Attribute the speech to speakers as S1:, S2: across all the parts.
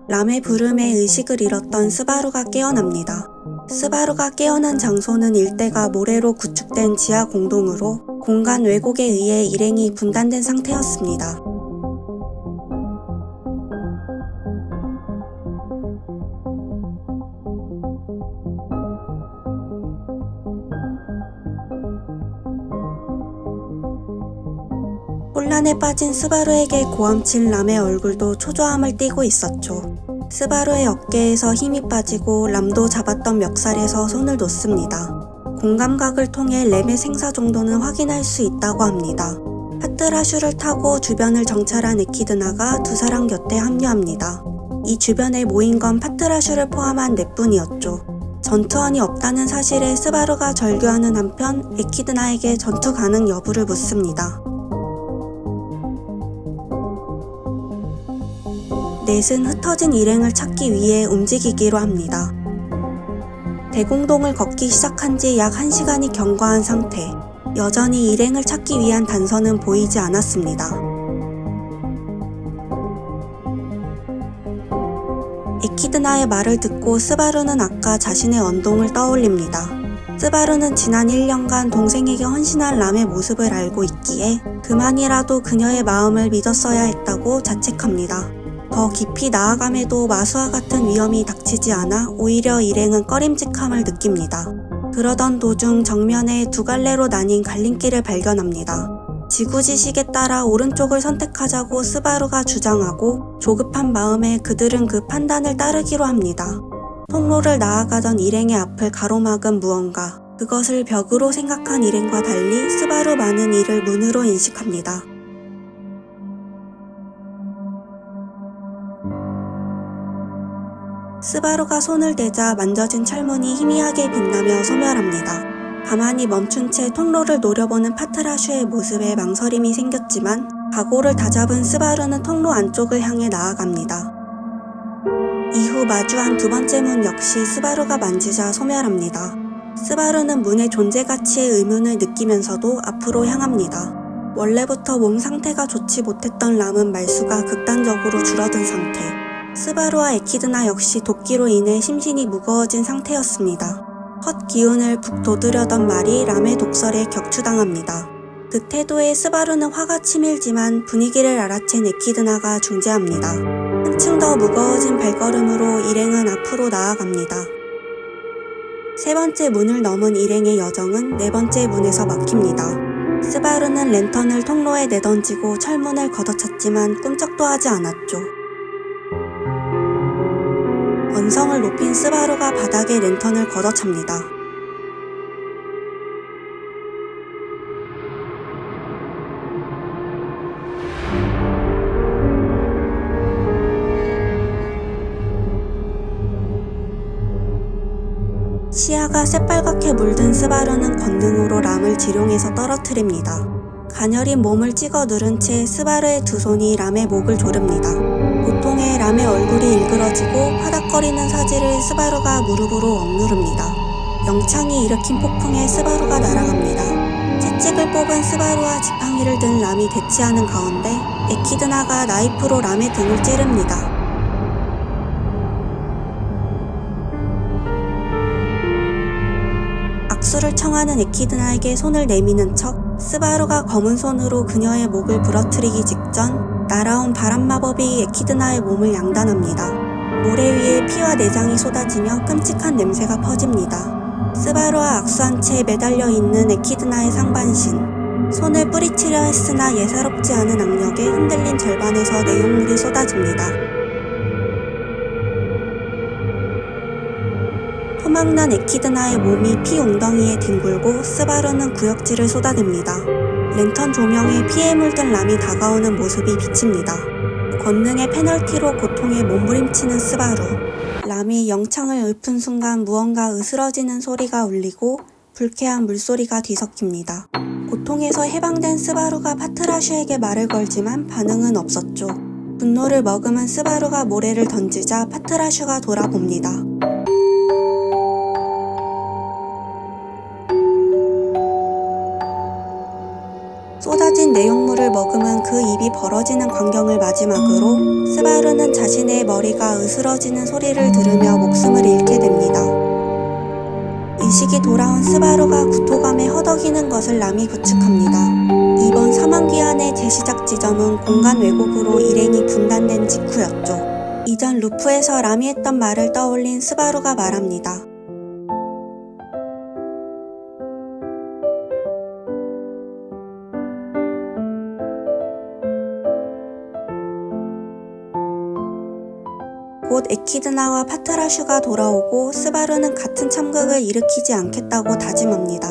S1: 람의 부름에 의식을 잃었던 스바루가 깨어납니다. 스바루가 깨어난 장소는 일대가 모래로 구축된 지하 공동으로 공간 왜곡에 의해 일행이 분단된 상태였습니다. 혼란에 빠진 스바루에게 고함친 람의 얼굴도 초조함을 띠고 있었죠. 스바루의 어깨에서 힘이 빠지고 람도 잡았던 멱살에서 손을 놓습니다. 공감각을 통해 램의 생사 정도는 확인할 수 있다고 합니다. 파트라슈를 타고 주변을 정찰한 에키드나가 두 사람 곁에 합류합니다. 이 주변에 모인 건 파트라슈를 포함한 4분이었죠. 전투원이 없다는 사실에 스바루가 절규하는 한편 에키드나에게 전투 가능 여부를 묻습니다. 넷은 흩어진 일행을 찾기 위해 움직이기로 합니다. 대공동을 걷기 시작한 지 약 1시간이 경과한 상태. 여전히 일행을 찾기 위한 단서는 보이지 않았습니다. 에키드나의 말을 듣고 스바루는 아까 자신의 언동을 떠올립니다. 스바루는 지난 1년간 동생에게 헌신한 람의 모습을 알고 있기에 그만이라도 그녀의 마음을 믿었어야 했다고 자책합니다. 더 깊이 나아감에도 마수와 같은 위험이 닥치지 않아 오히려 일행은 꺼림직함을 느낍니다. 그러던 도중 정면에 두 갈래로 나뉜 갈림길을 발견합니다. 지구지식에 따라 오른쪽을 선택하자고 스바루가 주장하고 조급한 마음에 그들은 그 판단을 따르기로 합니다. 통로를 나아가던 일행의 앞을 가로막은 무언가. 그것을 벽으로 생각한 일행과 달리 스바루 많은 이를 문으로 인식합니다. 스바루가 손을 대자 만져진 철문이 희미하게 빛나며 소멸합니다. 가만히 멈춘 채 통로를 노려보는 파트라슈의 모습에 망설임이 생겼지만 각오를 다잡은 스바루는 통로 안쪽을 향해 나아갑니다. 이후 마주한 두 번째 문 역시 스바루가 만지자 소멸합니다. 스바루는 문의 존재 가치의 의문을 느끼면서도 앞으로 향합니다. 원래부터 몸 상태가 좋지 못했던 람은 말수가 극단적으로 줄어든 상태. 스바루와 에키드나 역시 도끼로 인해 심신이 무거워진 상태였습니다. 헛 기운을 푹 돋으려던 말이 람의 독설에 격추당합니다. 그 태도에 스바루는 화가 치밀지만 분위기를 알아챈 에키드나가 중재합니다. 한층 더 무거워진 발걸음으로 일행은 앞으로 나아갑니다. 세 번째 문을 넘은 일행의 여정은 네 번째 문에서 막힙니다. 스바루는 랜턴을 통로에 내던지고 철문을 걷어찼지만 꿈쩍도 하지 않았죠. 언성을 높인 스바루가 바닥에 랜턴을 걷어찹니다. 시야가 새빨갛게 물든 스바루는 권능으로 람을 지룡에서 떨어뜨립니다. 가녀린 몸을 찍어 누른 채 스바루의 두 손이 람의 목을 조릅니다. 고통에 람의 얼굴이 일그러지고 파닥거리는 사지를 스바루가 무릎으로 억누릅니다. 영창이 일으킨 폭풍에 스바루가 날아갑니다. 채찍을 뽑은 스바루와 지팡이를 든 람이 대치하는 가운데 에키드나가 나이프로 람의 등을 찌릅니다. 악수를 청하는 에키드나에게 손을 내미는 척 스바루가 검은 손으로 그녀의 목을 부러뜨리기 직전 날아온 바람 마법이 에키드나의 몸을 양단합니다. 모래 위에 피와 내장이 쏟아지며 끔찍한 냄새가 퍼집니다. 스바루와 악수한 채 매달려 있는 에키드나의 상반신. 손을 뿌리치려 했으나 예사롭지 않은 악력에 흔들린 절반에서 내용물이 쏟아집니다. 토막난 에키드나의 몸이 피 웅덩이에 뒹굴고 스바루는 구역질을 쏟아냅니다. 랜턴 조명에 피에 물든 람이 다가오는 모습이 비칩니다. 권능의 페널티로 고통에 몸부림치는 스바루. 람이 영창을 읊은 순간 무언가 으스러지는 소리가 울리고 불쾌한 물소리가 뒤섞입니다. 고통에서 해방된 스바루가 파트라슈에게 말을 걸지만 반응은 없었죠. 분노를 머금은 스바루가 모래를 던지자 파트라슈가 돌아봅니다. 쏟아진 섞인 내용물을 먹으면 그 입이 벌어지는 광경을 마지막으로 스바루는 자신의 머리가 으스러지는 소리를 들으며 목숨을 잃게 됩니다. 의식이 돌아온 스바루가 구토감에 허덕이는 것을 남이 구축합니다. 이번 사망귀환의 재시작 지점은 공간 왜곡으로 일행이 분단된 직후였죠. 이전 루프에서 람이 했던 말을 떠올린 스바루가 말합니다. 곧 에키드나와 파트라슈가 돌아오고 스바루는 같은 참극을 일으키지 않겠다고 다짐합니다.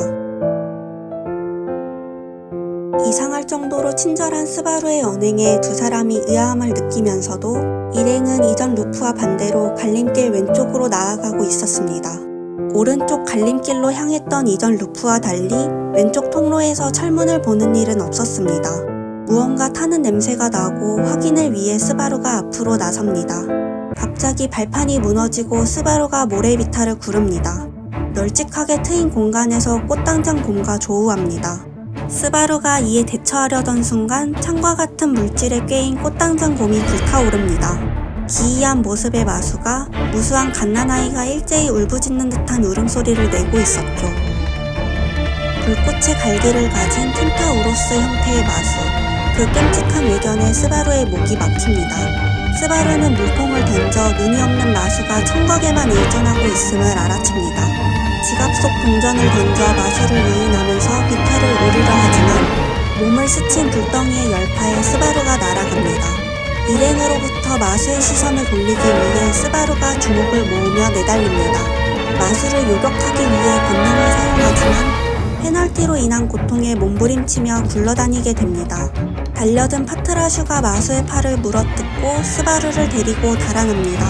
S1: 이상할 정도로 친절한 스바루의 언행에 두 사람이 의아함을 느끼면서도 일행은 이전 루프와 반대로 갈림길 왼쪽으로 나아가고 있었습니다. 오른쪽 갈림길로 향했던 이전 루프와 달리 왼쪽 통로에서 철문을 보는 일은 없었습니다. 무언가 타는 냄새가 나고 확인을 위해 스바루가 앞으로 나섭니다. 갑자기 발판이 무너지고 스바루가 모래비탈을 구릅니다. 널찍하게 트인 공간에서 꽃당장 곰과 조우합니다. 스바루가 이에 대처하려던 순간 창과 같은 물질에 꿰인 꽃당장 곰이 불타오릅니다. 기이한 모습의 마수가 무수한 갓난아이가 일제히 울부짖는 듯한 울음소리를 내고 있었죠. 불꽃의 갈기를 가진 틴타우로스 형태의 마수, 그 끔찍한 외견에 스바루의 목이 막힙니다. 스바루는 물통을 던져 눈이 없는 마수가 청각에만 일전하고 있음을 알아챕니다. 지갑 속 동전을 던져 마수를 유인하면서 비탈을 오르려 하지만 몸을 스친 불덩이의 열파에 스바루가 날아갑니다. 일행으로부터 마수의 시선을 돌리기 위해 스바루가 주먹을 모으며 내달립니다. 마수를 요격하기 위해 권능을 사용하지만 페널티로 인한 고통에 몸부림치며 굴러다니게 됩니다. 달려든 파트라슈가 마수의 팔을 물어뜯고 스바루를 데리고 달아납니다.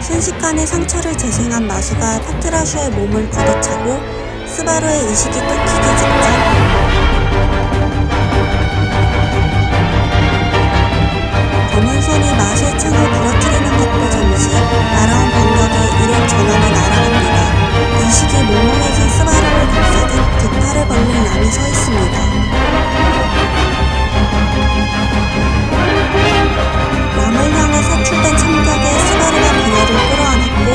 S1: 순식간에 상처를 재생한 마수가 파트라슈의 몸을 걷어차고 스바루의 의식이 끊기기 직전 검은 손이 마수의 창을 부러뜨리는 것도 잠시 날아온 반격에 일행 전원이 날아갑니다. 의식이 몽롱해진 스바루를 감싸듯 두 팔을 벌린 람이 서 있습니다. 람을 향해 사출된 참격에 스바루가 그녀를 끌어안았고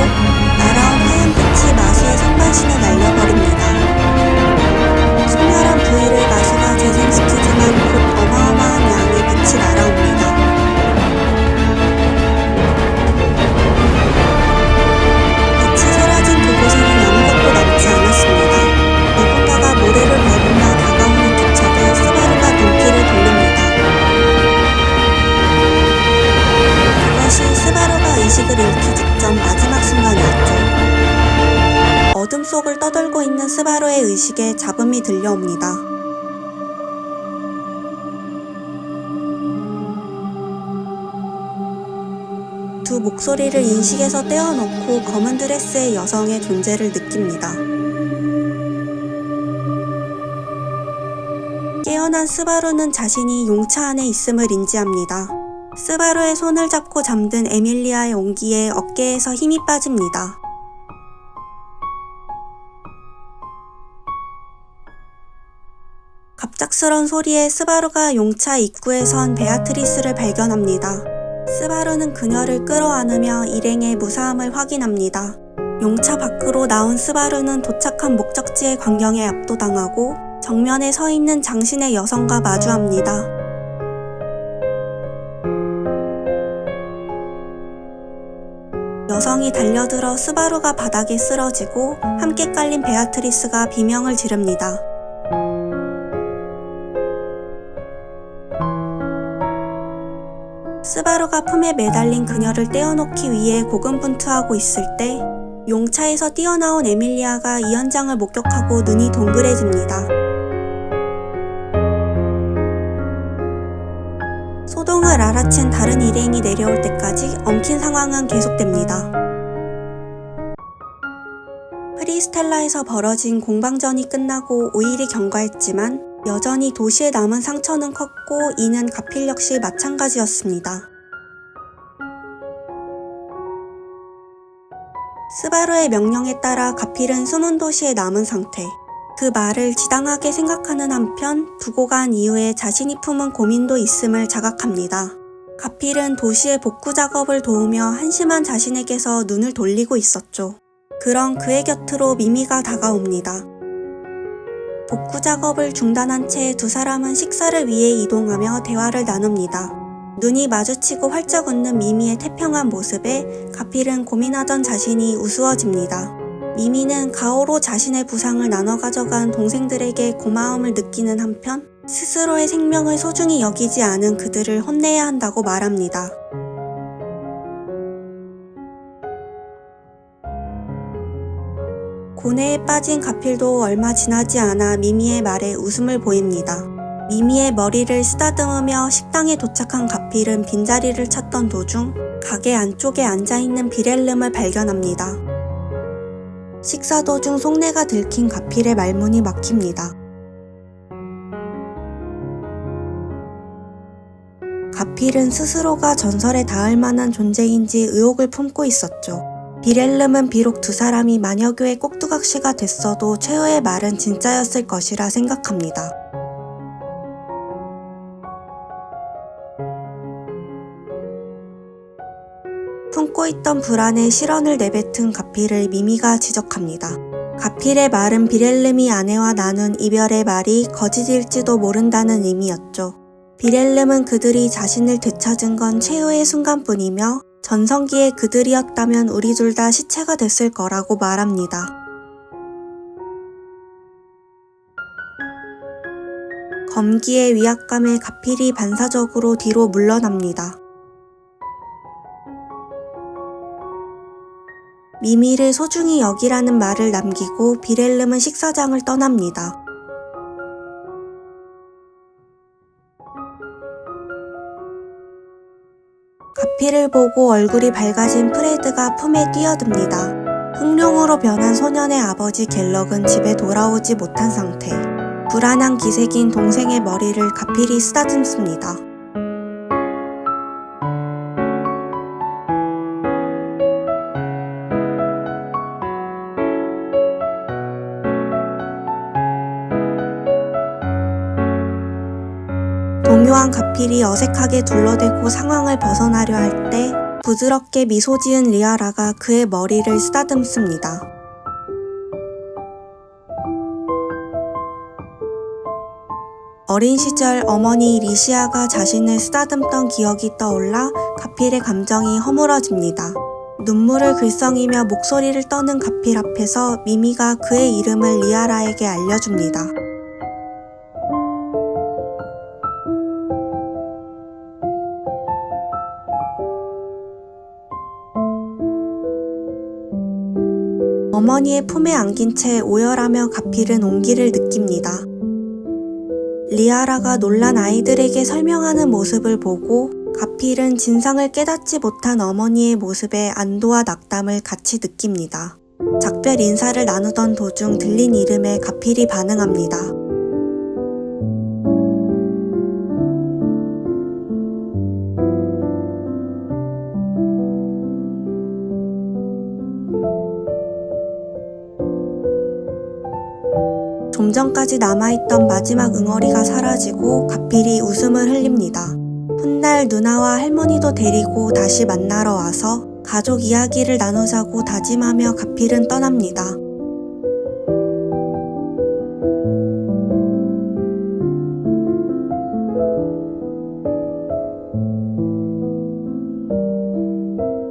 S1: 날아온 하얀 빛이 마수의 상반신에 날려버립니다. 소멸한 부위를 마수가 재생시키지만 곧 어마어마한 양의 빛이 날아옵니다. 빛이 사라진 그곳에는 아무것도 남지 않았습니다. 누군가가 모래를 밟으며 다가오는 기척에 스바루가 눈길을 돌립니다. 그것이 스바루가 의식을 잃기 직전 마지막 순간이었죠. 어둠 속을 떠돌고 있는 스바루의 의식에 잡음이 들려옵니다. 두 목소리를 인식에서 떼어놓고 검은 드레스의 여성의 존재를 느낍니다. 깨어난 스바루는 자신이 용차 안에 있음을 인지합니다. 스바루의 손을 잡고 잠든 에밀리아의 온기에 어깨에서 힘이 빠집니다. 갑작스런 소리에 스바루가 용차 입구에 선 베아트리스를 발견합니다. 스바루는 그녀를 끌어안으며 일행의 무사함을 확인합니다. 용차 밖으로 나온 스바루는 도착한 목적지의 광경에 압도당하고 정면에 서 있는 장신의 여성과 마주합니다. 여성이 달려들어 스바루가 바닥에 쓰러지고 함께 깔린 베아트리스가 비명을 지릅니다. 스바루가 품에 매달린 그녀를 떼어놓기 위해 고군분투하고 있을 때 용차에서 뛰어나온 에밀리아가 이 현장을 목격하고 눈이 동그래집니다. 소동을 알아챈 다른 일행이 내려올 때까지 엉킨 상황은 계속됩니다. 프리스텔라에서 벌어진 공방전이 끝나고 5일이 경과했지만 여전히 도시에 남은 상처는 컸고 이는 가필 역시 마찬가지였습니다. 스바루의 명령에 따라 가필은 숨은 도시에 남은 상태, 그 말을 지당하게 생각하는 한편 두고 간 이후에 자신이 품은 고민도 있음을 자각합니다. 가필은 도시의 복구 작업을 도우며 한심한 자신에게서 눈을 돌리고 있었죠. 그런 그의 곁으로 미미가 다가옵니다. 복구 작업을 중단한 채 두 사람은 식사를 위해 이동하며 대화를 나눕니다. 눈이 마주치고 활짝 웃는 미미의 태평한 모습에 가필은 고민하던 자신이 우스워집니다. 미미는 가오로 자신의 부상을 나눠 가져간 동생들에게 고마움을 느끼는 한편 스스로의 생명을 소중히 여기지 않은 그들을 혼내야 한다고 말합니다. 고뇌에 빠진 가필도 얼마 지나지 않아 미미의 말에 웃음을 보입니다. 미미의 머리를 쓰다듬으며 식당에 도착한 가필은 빈자리를 찾던 도중 가게 안쪽에 앉아있는 비렐름을 발견합니다. 식사 도중 속내가 들킨 가필의 말문이 막힙니다. 가필은 스스로가 전설에 닿을 만한 존재인지 의혹을 품고 있었죠. 비렐름은 비록 두 사람이 마녀교의 꼭두각시가 됐어도 최후의 말은 진짜였을 것이라 생각합니다. 품고 있던 불안에 실언을 내뱉은 가필을 미미가 지적합니다. 가필의 말은 비렐름이 아내와 나눈 이별의 말이 거짓일지도 모른다는 의미였죠. 비렐름은 그들이 자신을 되찾은 건 최후의 순간뿐이며 전성기의 그들이었다면 우리 둘 다 시체가 됐을 거라고 말합니다. 검기의 위압감에 가필이 반사적으로 뒤로 물러납니다. 미미를 소중히 여기라는 말을 남기고 비렐름은 식사장을 떠납니다. 가필을 보고 얼굴이 밝아진 프레드가 품에 뛰어듭니다. 흑룡으로 변한 소년의 아버지 갤럭은 집에 돌아오지 못한 상태. 불안한 기색인 동생의 머리를 가필이 쓰다듬습니다. 동요한 가필이 어색하게 둘러대고 상황을 벗어나려 할 때 부드럽게 미소 지은 리아라가 그의 머리를 쓰다듬습니다. 어린 시절 어머니 리시아가 자신을 쓰다듬던 기억이 떠올라 가필의 감정이 허물어집니다. 눈물을 글썽이며 목소리를 떠는 가필 앞에서 미미가 그의 이름을 리아라에게 알려줍니다. 어머니의 품에 안긴 채 오열하며 가필은 온기를 느낍니다. 리아라가 놀란 아이들에게 설명하는 모습을 보고 가필은 진상을 깨닫지 못한 어머니의 모습에 안도와 낙담을 같이 느낍니다. 작별 인사를 나누던 도중 들린 이름에 가필이 반응합니다. 좀 전까지 남아있던 마지막 응어리가 사라지고 가필이 웃음을 흘립니다. 훗날 누나와 할머니도 데리고 다시 만나러 와서 가족 이야기를 나누자고 다짐하며 가필은 떠납니다.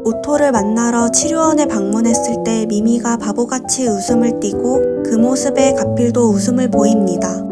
S1: 오토를 만나러 치료원에 방문했을 때 미미가 바보같이 웃음을 띠고 그 모습에 가필도 웃음을 보입니다.